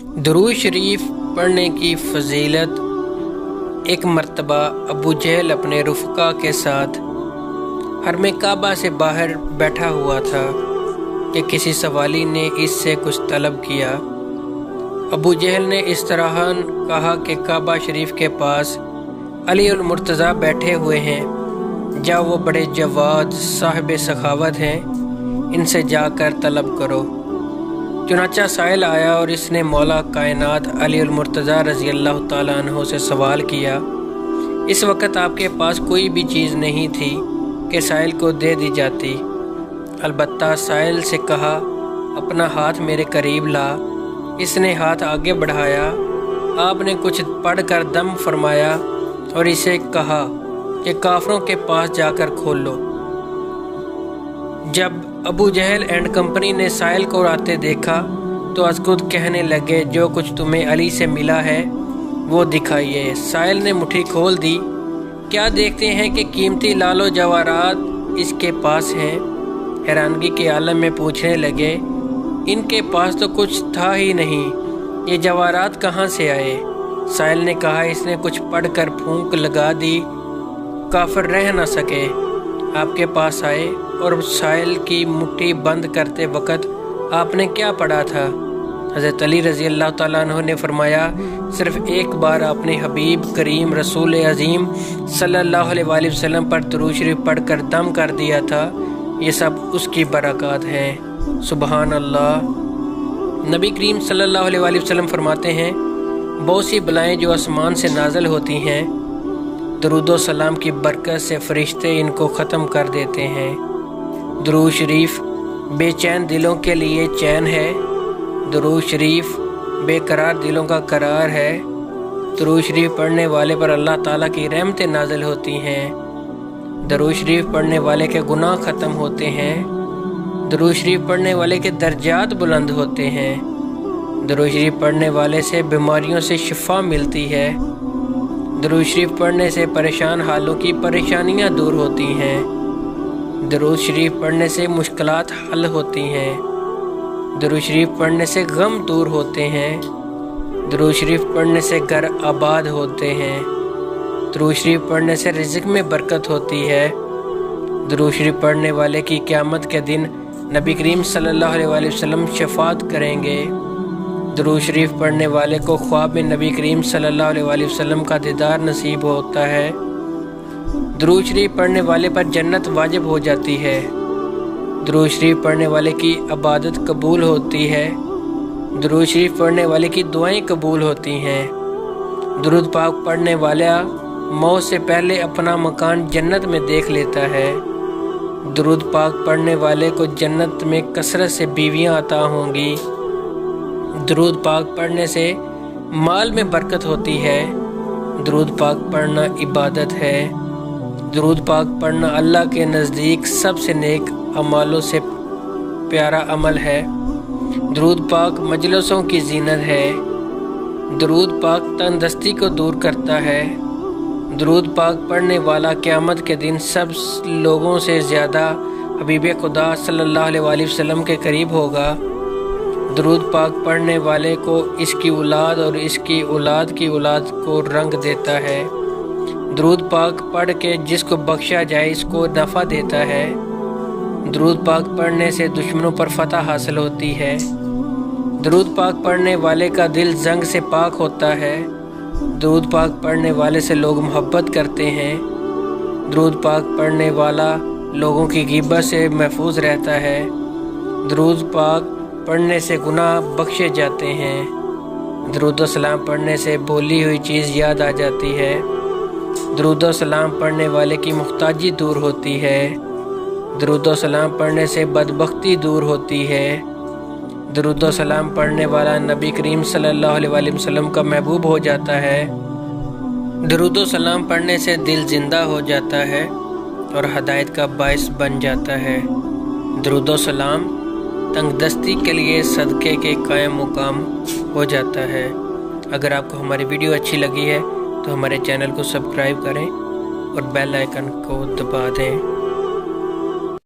दुरूद शरीफ पढ़ने की फजीलत। एक मर्तबा अबू जहल अपने रुफ़क़ा के साथ हरम काबा से बाहर बैठा हुआ था कि किसी सवाली ने इससे कुछ तलब किया। अबू जहल ने इस तरह कहा कि काबा शरीफ के पास अली उल मुर्तज़ा बैठे हुए हैं, जाओ वो बड़े जवाद साहिब सखावत हैं, इनसे जाकर तलब करो। चुनाचा साइल आया और इसने मौला कायनात अली उल मुर्तज़ा रज़ी अल्लाह ताला अन्हु से सवाल किया। इस वक्त आपके पास कोई भी चीज़ नहीं थी कि साइल को दे दी जाती। अलबत्ता साइल से कहा, अपना हाथ मेरे करीब ला। इसने हाथ आगे बढ़ाया। आपने कुछ पढ़कर दम फरमाया और इसे कहा कि काफरों के पास जाकर खोल लो। जब अबू जहल एंड कंपनी ने साइल को आते देखा तो अज़खुद कहने लगे, जो कुछ तुम्हें अली से मिला है वो दिखाइए। साइल ने मुट्ठी खोल दी। क्या देखते हैं कि कीमती लालो जवाहरात इसके पास हैं। हैरानगी के आलम में पूछने लगे, इनके पास तो कुछ था ही नहीं, ये जवाहरात कहाँ से आए। साइल ने कहा, इसने कुछ पढ़कर फूंक लगा दी, काफिर रह न सके, आपके पास आए। और साइल की मुट्ठी बंद करते वक़्त आपने क्या पढ़ा था। हज़रत अली रज़ी अल्लाह ताला अन्हु ने फरमाया, सिर्फ़ एक बार आपने हबीब करीम रसूल अज़ीम सल्लल्लाहु अलैहि वसल्लम पर दुरूद शरीफ पढ़कर दम कर दिया था। ये सब उसकी बरक़ात हैं। सुबहान अल्लाह। नबी करीम सल्लल्लाहु अलैहि वसल्लम फरमाते हैं, बहुत सी बलाएँ जो आसमान से नाज़िल होती हैं, दुरूद व सलाम की बरकत से फ़रिश्ते इनको ख़त्म कर देते हैं। दुरूद शरीफ बेचैन दिलों के लिए चैन है। दुरूद शरीफ बेकरार दिलों का करार है। दुरूद शरीफ पढ़ने वाले पर अल्लाह ताला की रहमतें नाज़िल होती हैं। दुरूद शरीफ पढ़ने वाले के गुनाह ख़त्म होते हैं। दुरूद शरीफ पढ़ने वाले के दर्जात बुलंद होते हैं। दुरूद शरीफ पढ़ने वाले से बीमारियों से शिफा मिलती है। दुरूद शरीफ पढ़ने से परेशान हालों की परेशानियां दूर होती हैं। दुरूद शरीफ पढ़ने से मुश्किलात हल होती हैं। दुरूद शरीफ पढ़ने से गम दूर होते हैं। दुरूद शरीफ पढ़ने से घर आबाद होते हैं। दुरूद शरीफ पढ़ने से रिज़्क़ में बरकत होती है। दुरूद शरीफ पढ़ने वाले की क़यामत के दिन नबी करीम सल्लल्लाहु अलैहि वसल्लम शफ़ाअत करेंगे। दुरूद शरीफ पढ़ने वाले को ख्वाब में नबी करीम सल्लल्लाहु अलैहि वसल्लम का दीदार नसीब होता है। दुरूद शरीफ पढ़ने वाले पर जन्नत वाजिब हो जाती है। दुरूद शरीफ पढ़ने वाले की इबादत कबूल होती है। दुरूद शरीफ पढ़ने वाले की दुआएं कबूल होती हैं। दुरूद पाक पढ़ने वाला मौत से पहले अपना मकान जन्नत में देख लेता है। दुरूद पाक पढ़ने वाले को जन्नत में कसरत से बीवियां अता होंगी। दुरूद पाक पढ़ने से माल में बरकत होती है। दुरूद पाक पढ़ना इबादत है। दुरूद पाक पढ़ना अल्लाह के नज़दीक सबसे नेक अमालों से प्यारा अमल है। दुरूद पाक मजलिसों की ज़ीनत है। दुरूद पाक तंदुरुस्ती को दूर करता है। दुरूद पाक पढ़ने वाला क़यामत के दिन सब लोगों से ज़्यादा हबीब खुदा सल्लल्लाहु अलैहि वसल्लम के करीब होगा। दुरूद पाक पढ़ने वाले को इसकी औलाद और इसकी औलाद की औलाद को रंग देता है। दुरूद पाक पढ़ के जिसको बख्शा जाए इसको नफ़ा देता है। दुरूद पाक पढ़ने से दुश्मनों पर फतह हासिल होती है। दुरूद पाक पढ़ने वाले का दिल जंग से पाक होता है। दुरूद पाक पढ़ने वाले से लोग मोहब्बत करते हैं। दुरूद पाक पढ़ने वाला लोगों की ग़ीबत से महफूज रहता है। दुरूद पाक पढ़ने से गुनाह बख्शे जाते हैं। दुरूद व सलाम पढ़ने से बोली हुई चीज़ याद आ जाती है। दुरूद व सलाम पढ़ने वाले की मुख्ताजी दूर होती है। दुरूद व सलाम पढ़ने से बदबख्ती दूर होती है। दुरूद व सलाम पढ़ने वाला नबी करीम सल्लल्लाहु अलैहि वसल्लम का महबूब हो जाता है। दुरूद व सलाम पढ़ने से दिल ज़िंदा हो जाता है और हदायत का बायस बन जाता है। दुरूद व सलाम तंगदस्ती के लिए सदक़े के कायम मुकाम हो जाता है। अगर आपको हमारी वीडियो अच्छी लगी है तो हमारे चैनल को सब्सक्राइब करें और बेल आइकन को दबा दें।